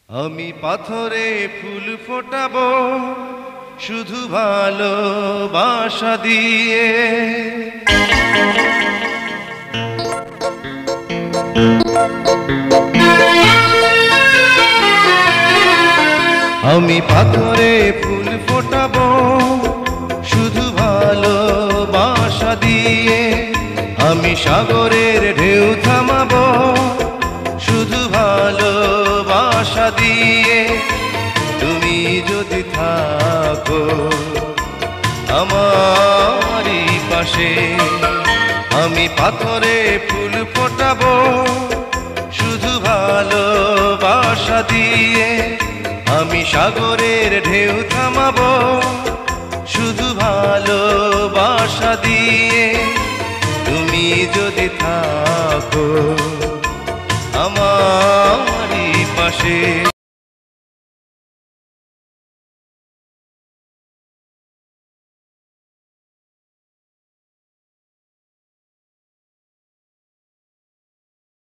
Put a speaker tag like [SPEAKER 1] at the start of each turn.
[SPEAKER 1] আমি পাথরে ফুল ফোটাবো শুধু ভালোবাসা দিয়ে। আমি পাথরে ফুল ফোটাবো শুধু ভালোবাসা দিয়ে। আমি সাগরের ঢেউ থামাবো শুধু ভালোবাসা দিয়ে। তুমি যদি থাকো আমারই পাশে, আমি পাথরে ফুল ফোটাবো শুধু ভালোবাসা দিয়ে। আমি সাগরের ঢেউ থামাবো শুধু ভালোবাসা দিয়ে। তুমি যদি থাকো আমারই পাশে।